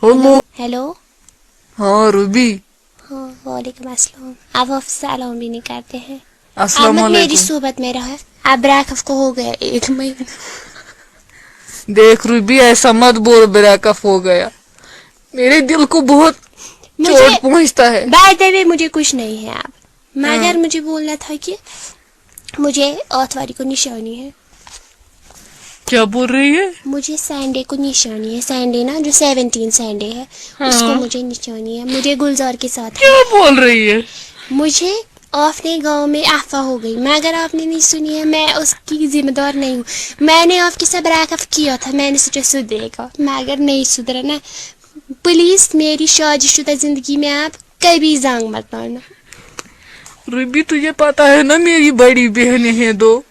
Hello hello. हाँ Ruby. हाँ वालेकुम अस्सलाम। आप ऑफिस से अलाउम भी नहीं करते हैं। अस्सलाम आप मत मेरी वालेकुम। सोबत में रहा। आप ब्रेकअप को हो गया 1 महीना। देख रूबी ऐसा मत बोल, ब्रेकअप हो गया। मेरे दिल को बहुत मुझे चोट पहुंचता है। बाय द वे मुझे कुछ नहीं है आप, मगर मुझे बोलना था कि मुझे आतवारी को निशानी है। क्या बोल रही है? मुझे संडे को निशानी है। संडे ना जो 17 संडे है, उसको मुझे निशानी है। मुझे गुलजार के साथ है। क्या बोल रही है? मुझे आपने गांव में अफवाह हो गई, मगर आपने नहीं सुनी है। मैं उसकी जिम्मेदार नहीं हूँ। मैंने आपके साथ ब्रेकअप किया था, मैंने सोचा सुधरेगा, मगर नहीं सुधरा ना। प्लीज मेरी शादीशुदा जिंदगी में आप कभी जंग मत मारना। रूबी तुझे पता है ना मेरी बड़ी बहनें हैं 2।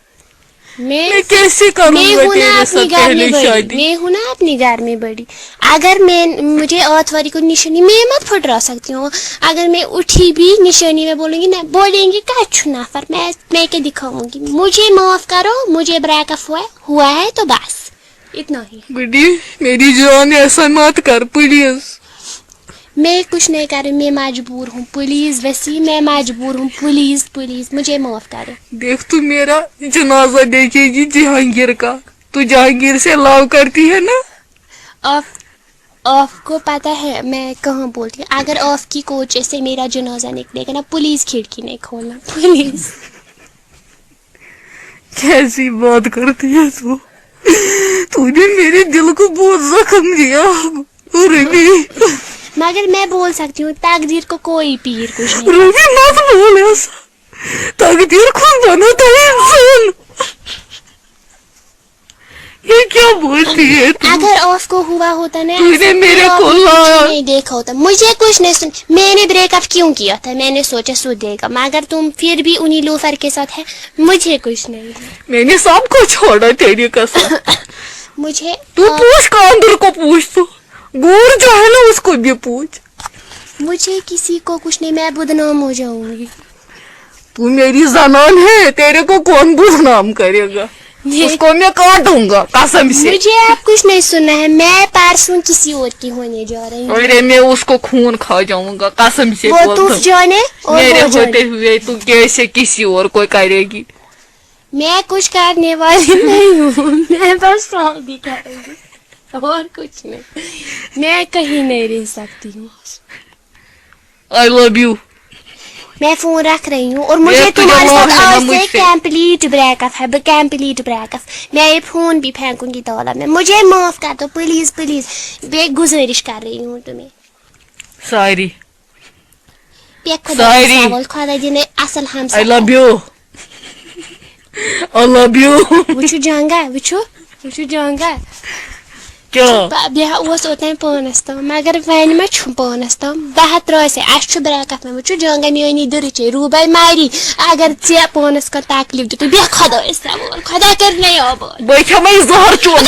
मैं कैसे मैं करूँगा हूं ना तेरे अपनी साथ घर पहले में बड़ी। शादी? मैं हूं ना अपनी घर में बड़ी। अगर मैं मुझे आतवारी को निशानी मैं मत फुटरा सकती हूँ। अगर मैं उठी भी निशानी में बोलूंगी ना, बोलेंगे कछु नफर, मैं क्या दिखाऊंगी। मुझे माफ करो, मुझे ब्रेकअप हुआ है तो बस इतना ही। बड़ी मेरी जान ऐसा मत कर प्लीज। मैं कुछ नहीं कर रही, मैं मजबूर हूँ। प्लीज वसी मैं मजबूर हूँ। प्लीज प्लीज मुझे माफ करो। देख तू मेरा जनाजा देखेगी जहांगीर का। तू जहांगीर से लव करती है ना? आपको पता है मैं कहाँ बोलती हूँ। अगर ऑफ की कोच से मेरा जनाजा निकलेगा ना, पुलिस खिड़की नहीं खोलना प्लीज। कैसी बात करती है तू? तूने मेरे दिल को बहुत जख्म दिया। रूबी मगर मैं बोल सकती हूँ तकदीर को कोई पीर कुछ नहीं। रूबी मत बोल ऐसा। तकदीर खुद बनाता है इंसान। ये क्या बोलती है तू? अगर ऑफ को हुआ होता ना, तूने मेरे को नहीं देखा होता, मुझे कुछ नहीं सुन। मैंने ब्रेकअप क्यों किया था? मैंने सोचा सुधरेगा, मगर तुम फिर भी उन्हीं लोफर के साथ है। मुझे कुछ नहीं है। मैंने सबको छोड़ा तेरी कसम। मुझे तू पूछ कांदर को पूछ, तू गोर जो है ना उसको भी पूछ। मुझे किसी को कुछ नहीं, मैं बदनाम हो जाऊंगी। तू मेरी जनान है, तेरे को कौन बदनाम करेगा? उसको मैं काटूंगा कसम से। मुझे आप कुछ नहीं सुनना है। मैं परसों किसी और की होने जा रही हूँ। अरे मैं उसको खून खा जाऊंगा कसम से। वो तू जाने और मेरे वो होते जाने। हुए तू कैसे किसी और को करेगी? मैं कुछ करने वाली नहीं हूँ। मैं बस शादी करूंगी और कुछ नहीं। मैं कहीं नहीं रह सकती हूँ। आई लव यू। मैं फोन रख रही हूँ और मुझे तुम्हारे साथ आज से कंप्लीट ब्रेकअप है। Complete breakup. मैं ये फोन भी फेंकूंगी ताला में। मुझे माफ कर दो प्लीज प्लीज। मैं गुजारिश कर रही हूँ तुम्हें। सॉरी खुदा जिन्हें असल हम। I love you. I love you. वुचु जांगा क्या ब्याह ओतन पानस तम, मगर वन मा पानस तम बह त्रे अस ब्रेकअप में। वुचु जांगा मेनी दरचे रूबाई मारी। अगर चे पानस का तकलीफ दित बे खुदा खुदा कर नहीं अब बह जहर चोन।